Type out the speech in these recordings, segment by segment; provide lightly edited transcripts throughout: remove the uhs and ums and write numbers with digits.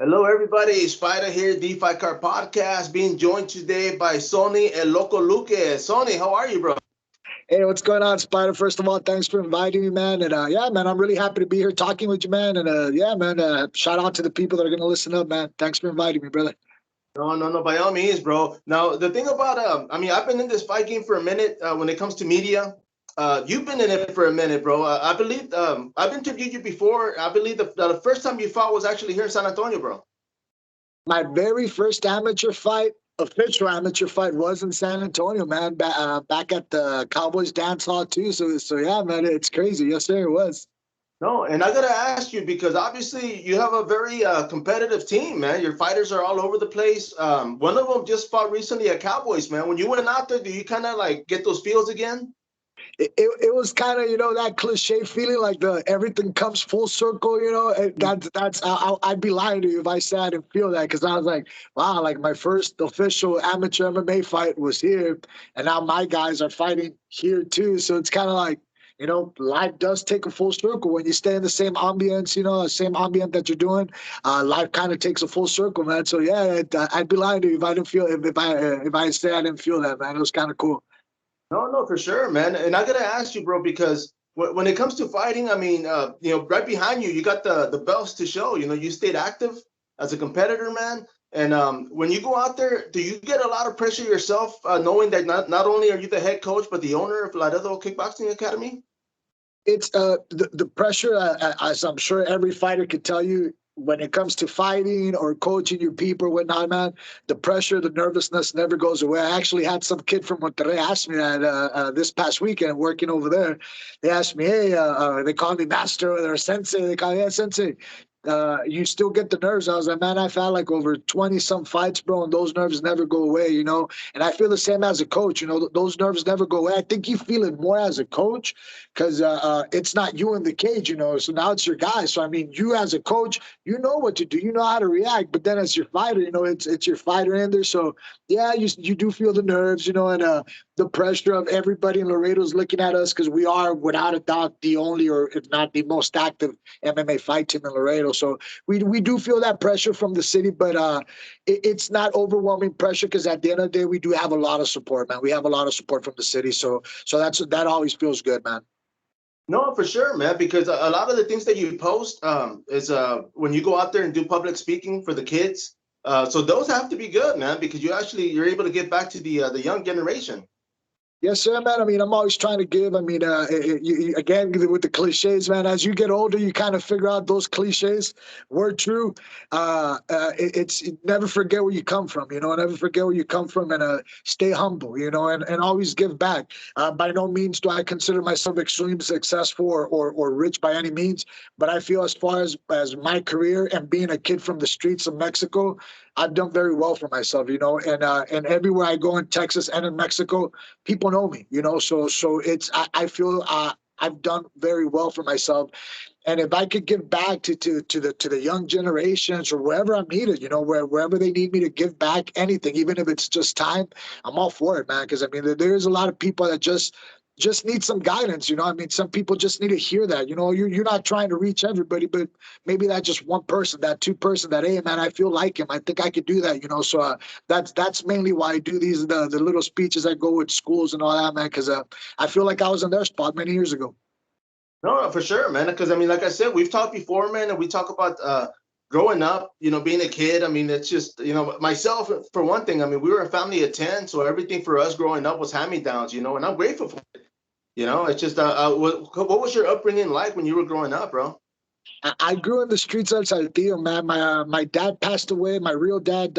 Hello, everybody. Spider here, DeFi Car Podcast, being joined today by Sonny and Loco Luque. Sonny, how are you, bro? Hey, what's going on, Spider? First of all, thanks for inviting me, man. And yeah, man, I'm really happy to be here talking with you, man. And yeah, man, shout out to the people that are gonna listen up, man. Thanks for inviting me, brother. No, by all means, bro. Now, the thing about, I've been in this fight game for a minute when it comes to media. You've been in it for a minute, bro. I believe I've interviewed you before. I believe the first time you fought was actually here in San Antonio, bro. My very first amateur fight, official amateur fight, was in San Antonio, man. Back at the Cowboys dance hall too. So yeah, man, it's crazy. Yes, sir, it was. No, and I gotta ask you because obviously you have a very competitive team, man. Your fighters are all over the place. One of them just fought recently at Cowboys, man. When you went out there, do you kind of like get those feels again? It was kind of that cliche feeling like the everything comes full circle, that's I'd be lying to you if I said I didn't feel that, because I was like, wow, like my first official amateur MMA fight was here, and now my guys are fighting here too. So it's kind of like, life does take a full circle when you stay in the same ambience, the same ambient that you're doing. Life kind of takes a full circle, man. So yeah, I'd be lying to you if I didn't feel if I say I didn't feel that, man. It was kind of cool. No, for sure, man. And I gotta ask you, bro, because when it comes to fighting, I mean, right behind you, you got the belts to show. You know, you stayed active as a competitor, man. And when you go out there, do you get a lot of pressure yourself, knowing that not only are you the head coach, but the owner of Vladivo Kickboxing Academy? It's the pressure, as I'm sure every fighter could tell you, when it comes to fighting or coaching your people or whatnot, man. The pressure, the nervousness never goes away. I actually had some kid from Monterrey ask me that this past weekend working over there. They asked me, hey, they call me master or sensei. They call me, yeah, sensei. You still get the nerves. I was like, man, I've had like over 20 some fights, bro, and those nerves never go away. And I feel the same as a coach. Those nerves never go away. I think you feel it more as a coach because it's not you in the cage. So now it's your guy. So I mean, you as a coach, you know what to do, you know how to react. But then as your fighter, it's your fighter in there. So yeah, you do feel the nerves, and the pressure of everybody in Laredo's looking at us because we are without a doubt the only, or if not the most active MMA fight team in Laredo. So we do feel that pressure from the city, but it's not overwhelming pressure because at the end of the day, we do have a lot of support, man. We have a lot of support from the city, so that always feels good, man. No, for sure, man. Because a lot of the things that you post is when you go out there and do public speaking for the kids. So those have to be good, man, because you're able to get back to the young generation. Yes, sir, man. I mean, I'm always trying to give. I mean, again, with the cliches, man, as you get older, you kind of figure out those cliches were true. It's never forget where you come from, never forget where you come from, and stay humble, and always give back. By no means do I consider myself extremely successful or rich by any means, but I feel as far as my career and being a kid from the streets of Mexico, I've done very well for myself, and everywhere I go in Texas and in Mexico, people know me, so it's I feel I've done very well for myself. And if I could give back to the young generations or wherever I'm needed, wherever they need me to give back anything, even if it's just time, I'm all for it, man. Because I mean, there's a lot of people that just need some guidance. I mean, some people just need to hear that. You're not trying to reach everybody, but maybe that just one person, that two person, that, hey, man, I feel like him. I think I could do that. So that's mainly why I do the little speeches. I go with schools and all that, man, because I feel like I was in their spot many years ago. No, for sure, man. Because I mean, like I said, we've talked before, man, and we talk about growing up. Being a kid. I mean, it's just myself for one thing. I mean, we were a family of 10, so everything for us growing up was hand me downs. And I'm grateful for it. It's just what was your upbringing like when you were growing up, bro? I grew in the streets of Saltillo, man. My dad passed away. My real dad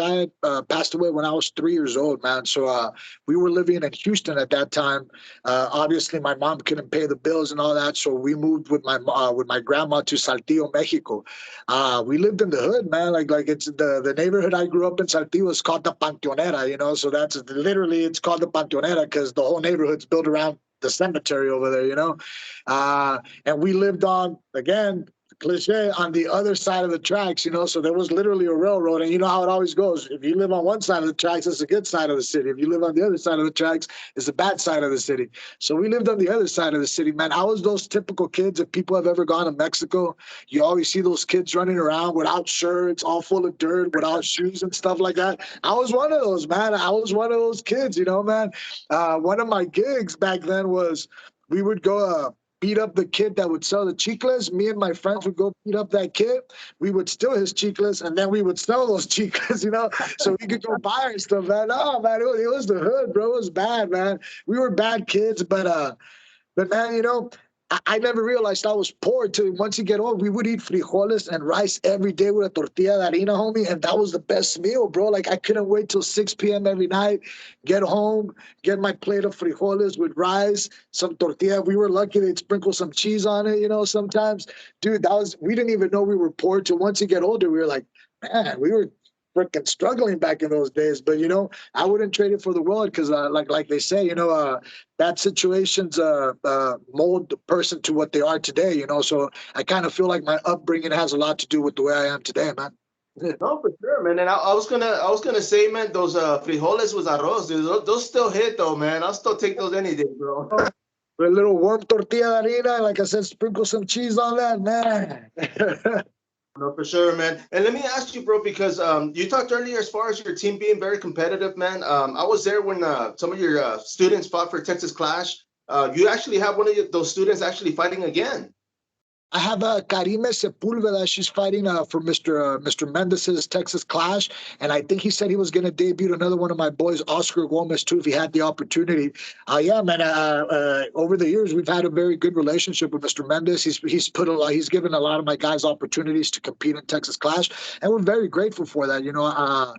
passed away when I was 3 years old, man. So we were living in Houston at that time. Obviously, my mom couldn't pay the bills and all that, so we moved with my grandma to Saltillo, Mexico. We lived in the hood, man. Like it's the neighborhood I grew up in. Saltillo is called the Panteonera, So that's literally it's called the Panteonera because the whole neighborhood's built around the cemetery over there. And we lived on again cliche, on the other side of the tracks, you know, so there was literally a railroad, and you know how it always goes. If you live on one side of the tracks, it's a good side of the city. If you live on the other side of the tracks, it's the bad side of the city. So we lived on the other side of the city, man. I was those typical kids. If people have ever gone to Mexico, you always see those kids running around without shirts, all full of dirt, without shoes and stuff like that. I was one of those, man. I was one of those kids, you know, man. One of my gigs back then was we would go beat up the kid that would sell the chicles. Me and my friends would go beat up that kid. We would steal his chicles, and then we would sell those chicles, you know, so we could go buy our stuff, man. Oh, man, it was the hood, bro. It was bad, man. We were bad kids, but man, you know, I never realized I was poor till once you get old. We would eat frijoles and rice every day with a tortilla de harina, homie, and that was the best meal, bro. Like, I couldn't wait till 6 p.m. every night, get home, get my plate of frijoles with rice, some tortilla. We were lucky they'd sprinkle some cheese on it, you know, sometimes. Dude, we didn't even know we were poor till once you get older. We were like, man, we were freaking struggling back in those days. But, you know, I wouldn't trade it for the world because, like they say, you know, bad situations mold the person to what they are today, you know. So I kind of feel like my upbringing has a lot to do with the way I am today, man. No, for sure, man. And I was gonna say, man, those frijoles with arroz, dude, those still hit though, man. I'll still take those any day, bro. A little warm tortilla de harina, like I said, sprinkle some cheese on that, man. No, for sure, man. And let me ask you, bro, because you talked earlier as far as your team being very competitive, man. I was there when some of your students fought for Texas Clash. You actually have one of those students actually fighting again. I have Karime Sepulveda. She's fighting for Mr. Mendez's Texas Clash, and I think he said he was going to debut another one of my boys, Oscar Gomez, too, if he had the opportunity. Yeah, man. Over the years, we've had a very good relationship with Mr. Mendez. He's given a lot of my guys opportunities to compete in Texas Clash, and we're very grateful for that. You know,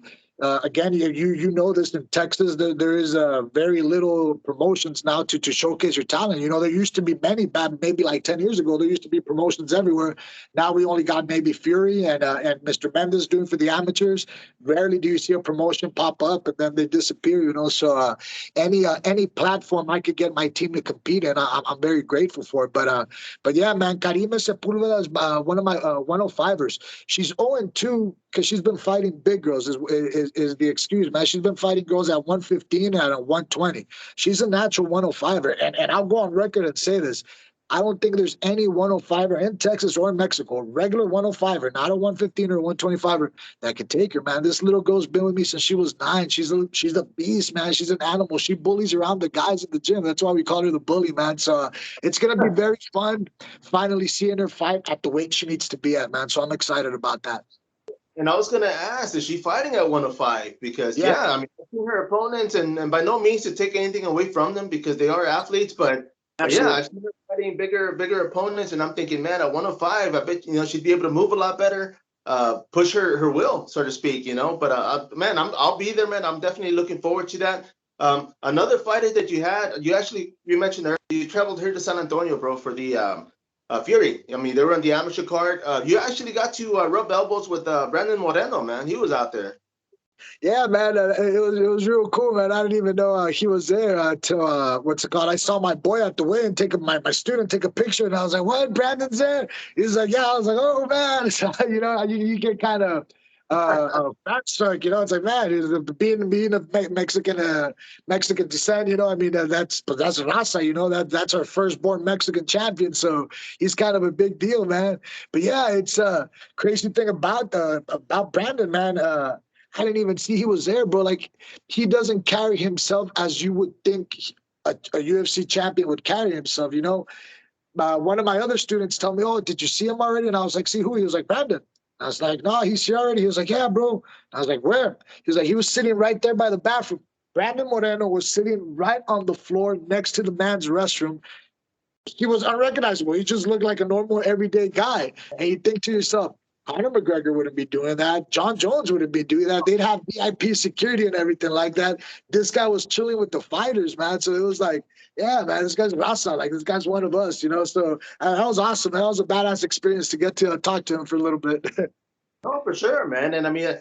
again, you know this in Texas, there is very little promotions now to showcase your talent. You know, there used to be many, maybe like 10 years ago, there used to be promotions everywhere. Now we only got maybe Fury and Mr. Mendez doing for the amateurs. Rarely do you see a promotion pop up and then they disappear, you know. So any platform I could get my team to compete in, I'm very grateful for it. But yeah, man, Karima Sepulveda is one of my 105ers. She's 0-2 because she's been fighting big girls is the excuse, man. She's been fighting girls at 115 and at 120. She's a natural 105er. And I'll go on record and say this. I don't think there's any 105er in Texas or in Mexico, regular 105er, not a 115 or a 125er, that could take her, man. This little girl's been with me since she was 9. She's a beast, man. She's an animal. She bullies around the guys at the gym. That's why we call her the bully, man. So it's going to be very fun finally seeing her fight at the weight she needs to be at, man. So I'm excited about that. And I was gonna ask, is she fighting at 105? Because yeah, I mean, I've seen her opponents, and by no means to take anything away from them because they are athletes, but yeah, I've seen her fighting bigger opponents, and I'm thinking, man, at 105, I bet she'd be able to move a lot better, push her will, so to speak, you know. But man, I'll be there, man. I'm definitely looking forward to that. Another fighter that you mentioned earlier, you traveled here to San Antonio, bro, for the Fury. I mean, they were on the amateur card. You actually got to rub elbows with Brandon Moreno, man. He was out there. Yeah, man, it was real cool, man. I didn't even know he was there until what's it called? I saw my boy at the way and my student take a picture, and I was like, "What? Brandon's there?" He's like, "Yeah." I was like, "Oh man," so, you know, you get kind of backstruck, you know. It's like, man, being of Mexican descent, you know. I mean, that's Raza, you know. That's our firstborn Mexican champion, so he's kind of a big deal, man. But yeah, it's crazy thing about Brandon, man. I didn't even see he was there, bro. Like, he doesn't carry himself as you would think a UFC champion would carry himself, you know. One of my other students told me, "Oh, did you see him already?" And I was like, "See who?" He was like, "Brandon." I was like, "No, he's here already." He was like, "Yeah, bro." I was like, "Where?" He was like, "He was sitting right there by the bathroom." Brandon Moreno was sitting right on the floor next to the man's restroom. He was unrecognizable. He just looked like a normal, everyday guy. And you think to yourself, Conor McGregor wouldn't be doing that. John Jones wouldn't be doing that. They'd have VIP security and everything like that. This guy was chilling with the fighters, man. So it was like, yeah, man, this guy's Rasa. Like, this guy's one of us, you know. So that was awesome, man. That was a badass experience to get to talk to him for a little bit. Oh, for sure, man. And I mean,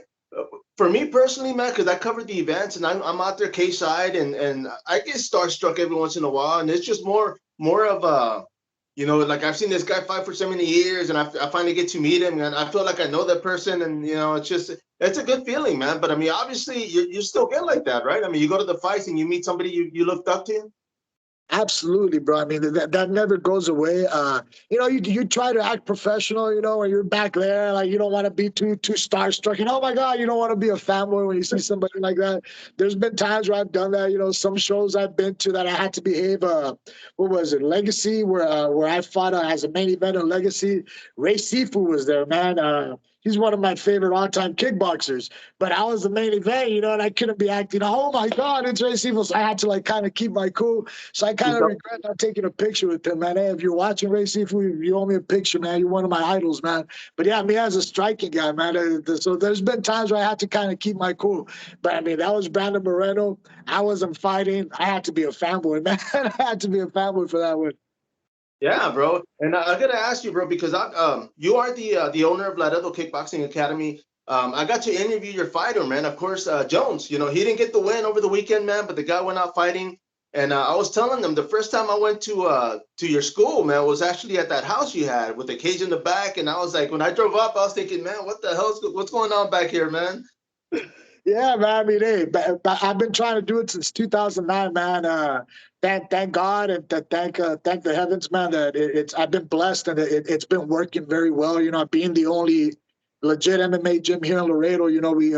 for me personally, man, because I covered the events and I'm out there K-side, and I get starstruck every once in a while, and it's just more of a you know, like I've seen this guy fight for so many years, and I finally get to meet him, and I feel like I know that person, and you know, it's a good feeling, man. But I mean, obviously, you still get like that, right? I mean, you go to the fights and you meet somebody you looked up to. Absolutely, bro. I mean, that never goes away. You know, you try to act professional, you know, when you're back there, like you don't want to be too starstruck. And oh my God, you don't want to be a fanboy when you see somebody like that. There's been times where I've done that. You know, some shows I've been to that I had to behave. What was it, Legacy, where I fought as a main event of Legacy. Ray Sifu was there, man. He's one of my favorite all-time kickboxers. But I was the main event, you know, and I couldn't be acting. Oh my God, it's Ray Sifu. So I had to like kind of keep my cool. So I kind of regret not taking a picture with him, man. Hey, if you're watching Ray Seafood, you owe me a picture, man. You're one of my idols, man. But yeah, me as a striking guy, man. So there's been times where I had to kind of keep my cool. But I mean, that was Brandon Moreno. I wasn't fighting. I had to be a fanboy, man. I had to be a fanboy for that one. Yeah, bro. And I gotta ask you, bro, because you are the owner of Vladivo Kickboxing Academy. I got to interview your fighter, man. Of course, Jones. You know, he didn't get the win over the weekend, man, but the guy went out fighting. And I was telling them the first time I went to your school, man, was actually at that house you had with the cage in the back. And I was like, when I drove up, I was thinking, man, what the hell's what's going on back here, man? Yeah, man. I mean, hey, but I've been trying to do it since 2009, man. Thank God and thank the heavens, man. That it's I've been blessed and it's been working very well. You know, being the only legit MMA gym here in Laredo. You know, we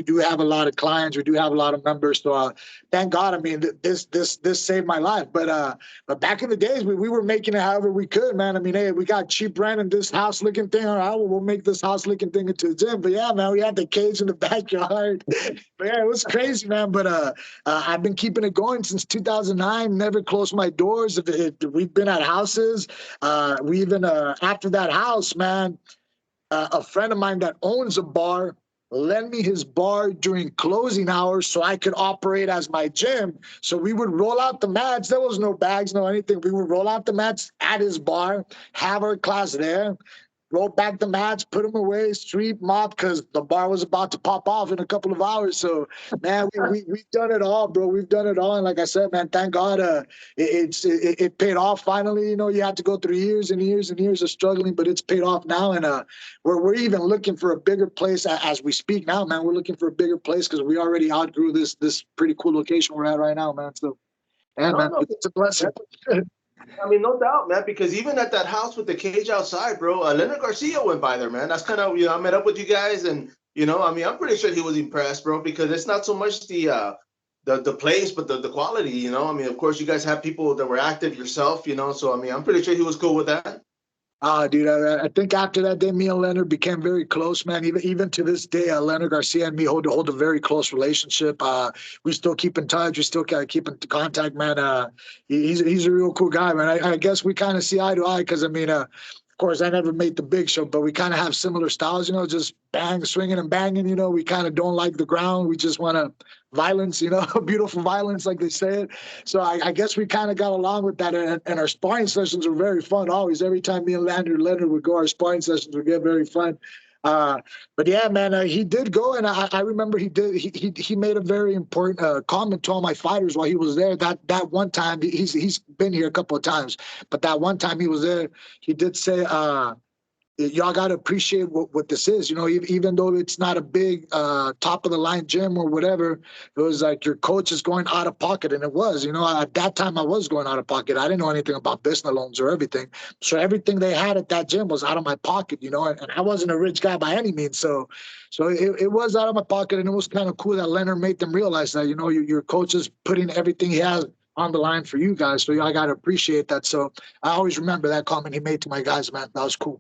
do have a lot of clients. We do have a lot of members. So thank God. I mean, this saved my life. But back in the days, we were making it however we could, man. I mean, hey, we got cheap rent and this house looking thing. All right, we'll make this house looking thing into a gym. But yeah, man, we had the cage in the backyard. But yeah, it was crazy, man. But I've been keeping it going since 2009. Never closed my doors. We've been at houses. We even after that house, man. A friend of mine that owns a bar lent me his bar during closing hours so I could operate as my gym. So we would roll out the mats. There was no bags, no anything. We would roll out the mats at his bar, have our class there, roll back the mats, put them away, sweep, mop, because the bar was about to pop off in a couple of hours. So, man, we've done it all, bro. We've done it all. And like I said, man, thank God it paid off finally. You know, you had to go through years and years and years of struggling, but it's paid off now. And we're even looking for a bigger place as we speak now, man. We're looking for a bigger place because we already outgrew this pretty cool location we're at right now, man. So, yeah, man, it's a blessing. I mean, no doubt, man, because even at that house with the cage outside, bro, Leonard Garcia went by there, man. That's kind of, you know, I met up with you guys and, you know, I mean, I'm pretty sure he was impressed, bro, because it's not so much the place, but the quality, you know. I mean, of course, you guys have people that were active yourself, you know, so, I mean, I'm pretty sure he was cool with that. Dude, I think after that day, me and Leonard became very close, man. Even to this day, Leonard Garcia and me hold a very close relationship. We still keep in touch. We still keep in contact, man. He's a real cool guy, man. I guess we kind of see eye to eye because, I mean, of course, I never made the big show, but we kind of have similar styles, you know, just bang, swinging and banging, you know. We kind of don't like the ground. We just want to violence, you know, beautiful violence, like they say it. So I guess we kind of got along with that. And our sparring sessions were very fun always. Every time me and Leonard would go, our sparring sessions would get very fun. But yeah, man, he did go, and I remember he made a very important comment to all my fighters while he was there. That one time he's been here a couple of times, but that one time he was there, he did say, y'all got to appreciate what this is. You know, even though it's not a big top of the line gym or whatever, it was like your coach is going out of pocket. And it was, you know, at that time I was going out of pocket. I didn't know anything about business loans or everything. So everything they had at that gym was out of my pocket, you know, and I wasn't a rich guy by any means. So it was out of my pocket. And it was kind of cool that Leonard made them realize that, you know, your coach is putting everything he has on the line for you guys. So I got to appreciate that. So I always remember that comment he made to my guys, man. That was cool.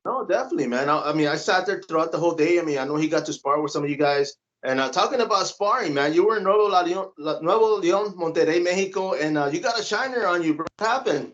No, definitely, man. I mean, I sat there throughout the whole day. I mean, I know he got to spar with some of you guys. And talking about sparring, man, you were in Nuevo León, Monterrey, Mexico, and you got a shiner on you, bro. What happened?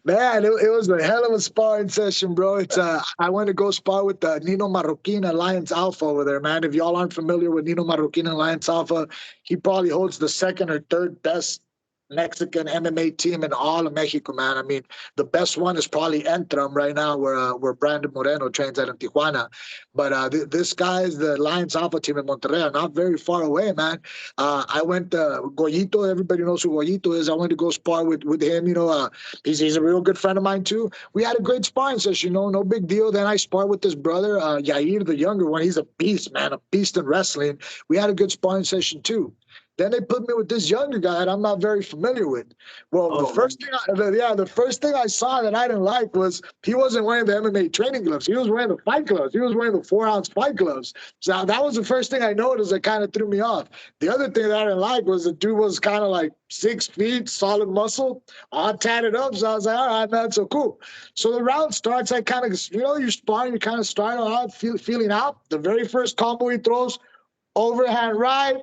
Man, it was a hell of a sparring session, bro. It's I went to go spar with Nino Marroquin, Alliance Alpha over there, man. If y'all aren't familiar with Nino Marroquin, Alliance Alpha, he probably holds the second or third best Mexican MMA team in all of Mexico, man. I mean, the best one is probably Entram right now, where Brandon Moreno trains at in Tijuana. But this guy is the Lions Alpha team in Monterrey, not very far away, man. I went Goyito. Everybody knows who Goyito is. I went to go spar with him. You know, he's a real good friend of mine too. We had a great sparring session. You know, no big deal. Then I sparred with his brother, Yair, the younger one. He's a beast, man, a beast in wrestling. We had a good sparring session too. Then they put me with this younger guy that I'm not very familiar with. Well, the first thing I saw that I didn't like was he wasn't wearing the MMA training gloves. He was wearing the fight gloves. He was wearing the 4-ounce fight gloves. So that was the first thing I noticed that kind of threw me off. The other thing that I didn't like was the dude was kind of like 6 feet, solid muscle, all tatted up. So I was like, all right, man, so cool. So the round starts. I kind of, you know, you're sparring, you kind of start out feeling out. The very first combo he throws, overhand right,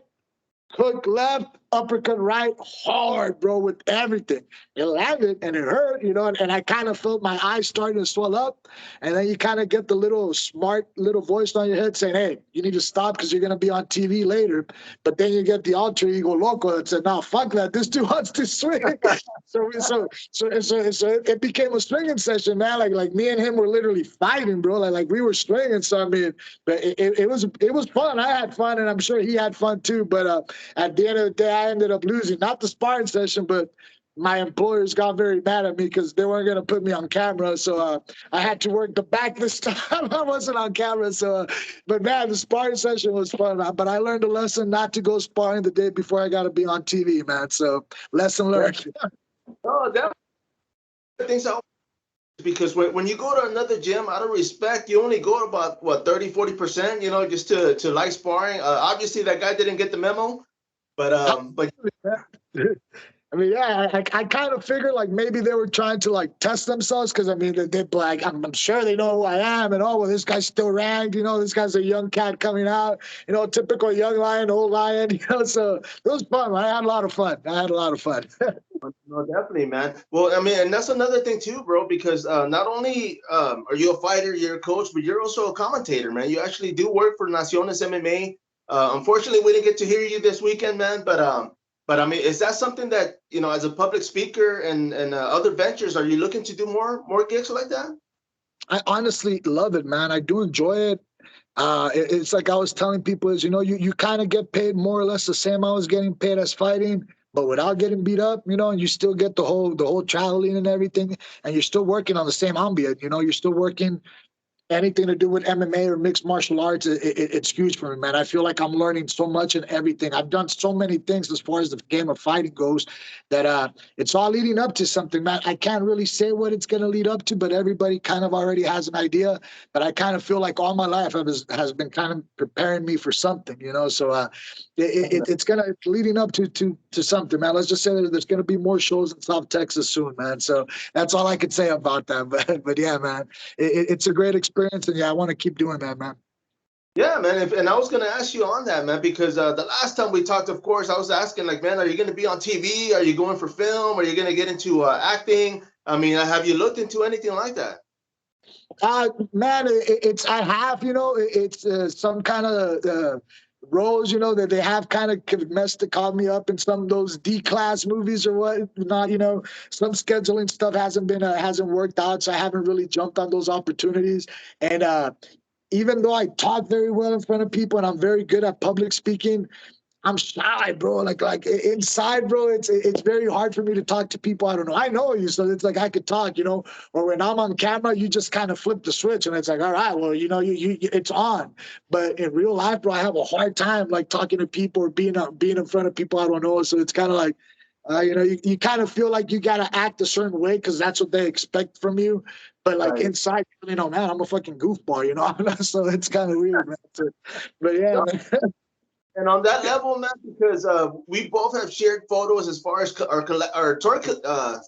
hook left, uppercut right, hard, bro, with everything. It landed and it hurt, you know, and I kind of felt my eyes starting to swell up. And then you kind of get the little smart little voice on your head saying, hey, you need to stop because you're going to be on TV later. But then you get the alter ego Loco that said, no, fuck that. This dude wants to swing. so it became a swinging session, man. Like me and him were literally fighting, bro. Like we were swinging. So, I mean, but it was fun. I had fun, and I'm sure he had fun too. But at the end of the day, I ended up losing. Not the sparring session, but my employers got very mad at me because they weren't going to put me on camera. So I had to work the back this time. I wasn't on camera. So, but man, the sparring session was fun. But I learned a lesson not to go sparring the day before I got to be on TV, man. So lesson learned. Oh, that things out because when you go to another gym, out of respect, you only go about what 30-40%, you know, just to like sparring. Obviously, that guy didn't get the memo, but I mean, yeah, I kind of figured like maybe they were trying to like test themselves because I mean they like I'm sure they know who I am and oh well this guy's still ranked, you know, this guy's a young cat coming out, you know, typical young lion, old lion, you know. So it was fun. I had a lot of fun. No, definitely, man. Well, I mean, and that's another thing too, bro, because not only are you a fighter, you're a coach, but you're also a commentator, man. You actually do work for Naciones MMA. Unfortunately, we didn't get to hear you this weekend, man. But I mean, is that something that, you know, as a public speaker and other ventures, are you looking to do more gigs like that? I honestly love it, man. I do enjoy it. It's like I was telling people is, you know, you kind of get paid more or less the same I was getting paid as fighting, but without getting beat up, you know, and you still get the whole traveling and everything, and you're still working on the same ambient, you know, you're still working anything to do with MMA or mixed martial arts, it's huge for me, man. I feel like I'm learning so much in everything. I've done so many things as far as the game of fighting goes that it's all leading up to something, man. I can't really say what it's going to lead up to, but everybody kind of already has an idea. But I kind of feel like all my life has been kind of preparing me for something, you know. So it's leading up to something, man. Let's just say that there's going to be more shows in South Texas soon, man. So that's all I could say about that. But yeah, man, it's a great experience. And yeah, I want to keep doing that, man. Yeah, man. And I was going to ask you on that, man, because the last time we talked, of course, I was asking, like, man, are you going to be on TV? Are you going for film? Are you going to get into acting? I mean, have you looked into anything like that? Man, it's I have, you know, it's some kind of roles, you know, that they have kind of messed to call me up in some of those D-class movies or what not, you know. Some scheduling stuff hasn't worked out, so I haven't really jumped on those opportunities. And even though I talk very well in front of people and I'm very good at public speaking, I'm shy, bro. Like inside, bro, it's very hard for me to talk to people. I don't know. I know you, so it's like I could talk, you know. Or when I'm on camera, you just kind of flip the switch, and it's like, all right, well, you know, it's on. But in real life, bro, I have a hard time like talking to people or being in front of people I don't know. So it's kind of like, you know, you kind of feel like you gotta act a certain way because that's what they expect from you. But like inside, you know, man, I'm a fucking goofball, you know. So it's kind of weird, man. But yeah, man. And on that level, man, because we both have shared photos as far as our toy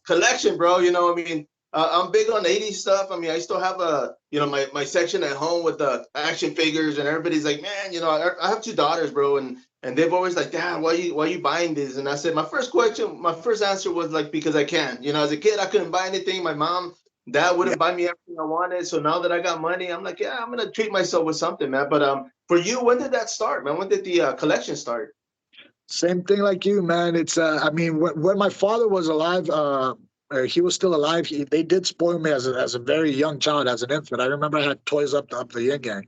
collection, bro. You know, I mean, I'm big on 80s stuff. I mean, I still have my section at home with the action figures, and everybody's like, man, you know, I have 2 daughters, bro, and they've always like, Dad, why are you buying these? And I said, my first answer was like, because I can. You know, as a kid, I couldn't buy anything. My mom, Dad wouldn't buy me everything I wanted. So now that I got money, I'm like, yeah, I'm gonna treat myself with something, man. But for you, when did that start, man? When did the collection start? Same thing like you, man. It's I mean, when my father was alive, he was still alive. They did spoil me as a very young child, as an infant. I remember I had toys up the yin yang.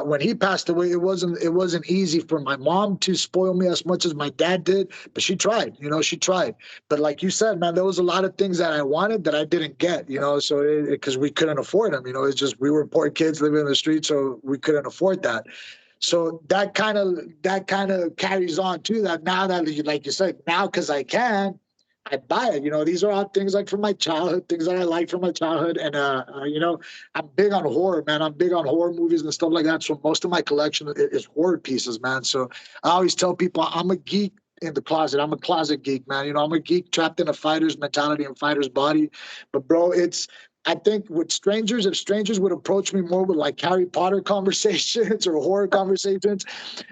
When he passed away, it wasn't easy for my mom to spoil me as much as my dad did, but she tried. She tried. But like you said, man, there was a lot of things that I wanted that I didn't get. So because we couldn't afford them. It's just we were poor kids living in the street, so we couldn't afford that. So that kind of carries on to that. Now that, like you said, now because I can, I buy it. These are all things like from my childhood, things that I like from my childhood. And I'm big on horror, man. I'm big on horror movies and stuff like that. So most of my collection is horror pieces, man. So I always tell people I'm a geek in the closet. I'm a closet geek, man. I'm a geek trapped in a fighter's mentality and fighter's body. But bro, I think with strangers, if strangers would approach me more with like Harry Potter conversations or horror conversations,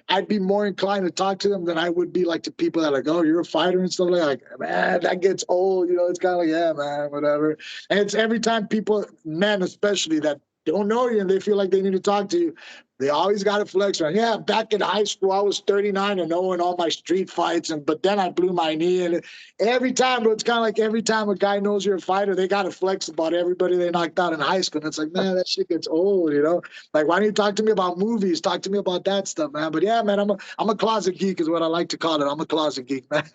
I'd be more inclined to talk to them than I would be like to people that are like, oh, you're a fighter and stuff like, man, that gets old. It's kind of like, yeah, man, whatever. And it's every time people, men especially, that don't know you and they feel like they need to talk to you, they always got to flex on. Yeah, back in high school, I was 39 and knowing all my street fights, but then I blew my knee. And every time, but it's kind of like every time a guy knows you're a fighter, they got to flex about everybody they knocked out in high school. And it's like, man, that shit gets old. Like, why don't you talk to me about movies? Talk to me about that stuff, man. But yeah, man, I'm a closet geek is what I like to call it. I'm a closet geek, man.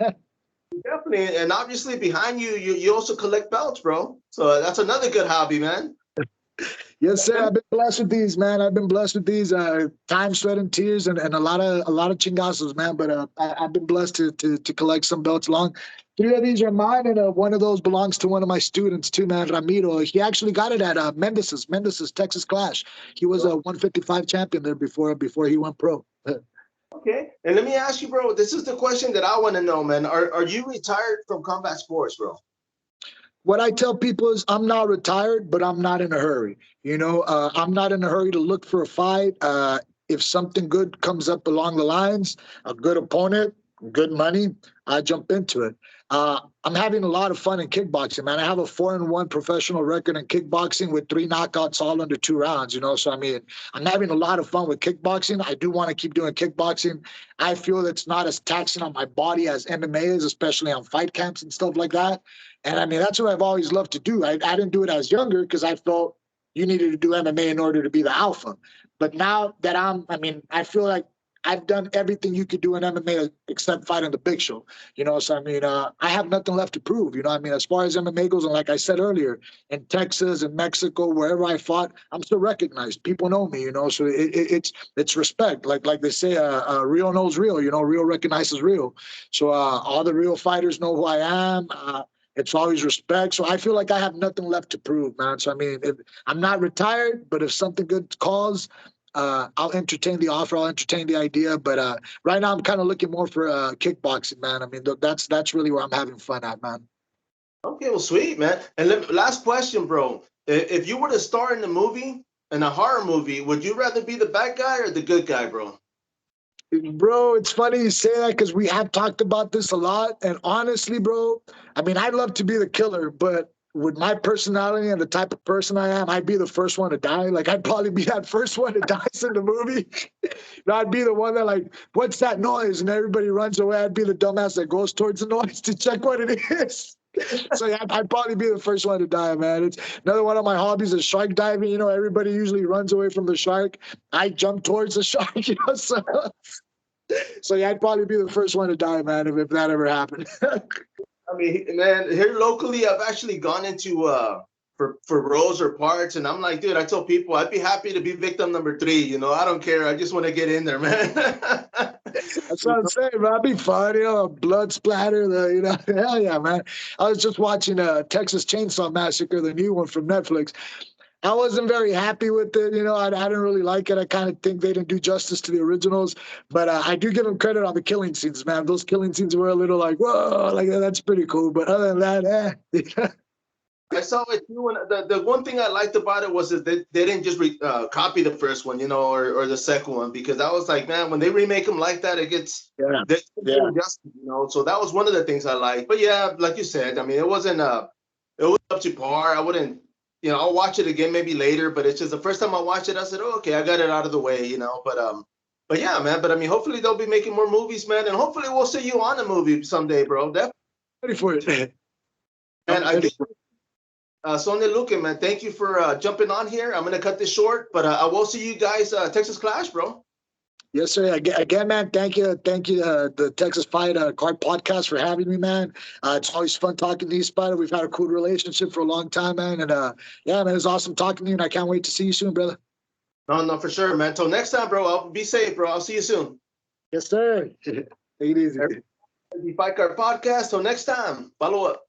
Definitely, and obviously behind you, you also collect belts, bro. So that's another good hobby, man. Yes, sir. I've been blessed with these, man. I've been blessed with these time, sweat, and tears, and a lot of chingazos, man. But I've been blessed to collect some belts long. 3 of these are mine, and one of those belongs to one of my students too, man. Ramiro. He actually got it at Mendez's Texas Clash. He was a 155 champion there before he went pro. Okay, and let me ask you, bro. This is the question that I want to know, man. Are you retired from combat sports, bro? What I tell people is I'm not retired, but I'm not in a hurry. I'm not in a hurry to look for a fight. If something good comes up along the lines, a good opponent, good money, I jump into it. I'm having a lot of fun in kickboxing, man. I have a 4-1 professional record in kickboxing with 3 knockouts all under 2 rounds, So, I mean, I'm having a lot of fun with kickboxing. I do want to keep doing kickboxing. I feel it's not as taxing on my body as MMA is, especially on fight camps and stuff like that. And I mean, that's what I've always loved to do. I didn't do it as younger because I felt you needed to do MMA in order to be the alpha. But now that I feel like I've done everything you could do in MMA except fighting the big show, So, I mean, I have nothing left to prove, I mean, as far as MMA goes, and like I said earlier, in Texas and Mexico, wherever I fought, I'm still recognized. People know me, So it's respect. Like they say, real knows real, real recognizes real. So all the real fighters know who I am. It's always respect. So I feel like I have nothing left to prove, man. So, I mean, I'm not retired, but if something good calls, I'll entertain the offer. I'll entertain the idea. But right now, I'm kind of looking more for kickboxing, man. I mean, that's really where I'm having fun at, man. Okay, well, sweet, man. And last question, bro. If you were to star in a horror movie, would you rather be the bad guy or the good guy, bro? Bro, it's funny you say that because we have talked about this a lot. And honestly, bro, I mean, I'd love to be the killer, but with my personality and the type of person I am, I'd be the first one to die. Like, I'd probably be that first one that dies in the movie. I'd be the one that, like, what's that noise? And everybody runs away. I'd be the dumbass that goes towards the noise to check what it is. So yeah, I'd probably be the first one to die, man. It's another one of my hobbies is shark diving. Everybody usually runs away from the shark. I jump towards the shark, So yeah, I'd probably be the first one to die, man, if that ever happened. I mean, man, here locally, I've actually gone into for roles or parts, and I'm like, dude, I told people I'd be happy to be victim number 3. I don't care. I just want to get in there, man. That's what I'm saying, bro. It'd be fun, blood splatter, hell yeah, man. I was just watching Texas Chainsaw Massacre, the new one from Netflix. I wasn't very happy with it. I didn't really like it. I kind of think they didn't do justice to the originals, but I do give them credit on the killing scenes, man. Those killing scenes were a little like, whoa, like that's pretty cool. But other than that, I saw it too, and the one thing I liked about it was that they didn't just copy the first one, or the second one, because I was like, man, when they remake them like that, it gets justice, So that was one of the things I liked. But yeah, like you said, I mean, it wasn't it was up to par. I wouldn't. I'll watch it again maybe later, but it's just the first time I watched it, I said, oh, okay, I got it out of the way, But But yeah, man. But I mean, hopefully they'll be making more movies, man, and hopefully we'll see you on a movie someday, bro. Definitely. Ready for it. And I'm ready. Sonny, Luque, man, thank you for jumping on here. I'm gonna cut this short, but I will see you guys Texas Clash, bro. Yes, sir. Again, man, thank you, the Texas Fight Card Podcast for having me, man. It's always fun talking to you, Spider. We've had a cool relationship for a long time, man, and yeah, man, it's awesome talking to you, and I can't wait to see you soon, brother. No, for sure, man. Till next time, bro. I'll be safe, bro. I'll see you soon. Yes, sir. Take it easy. The Fight Card Podcast. Till next time. Follow up.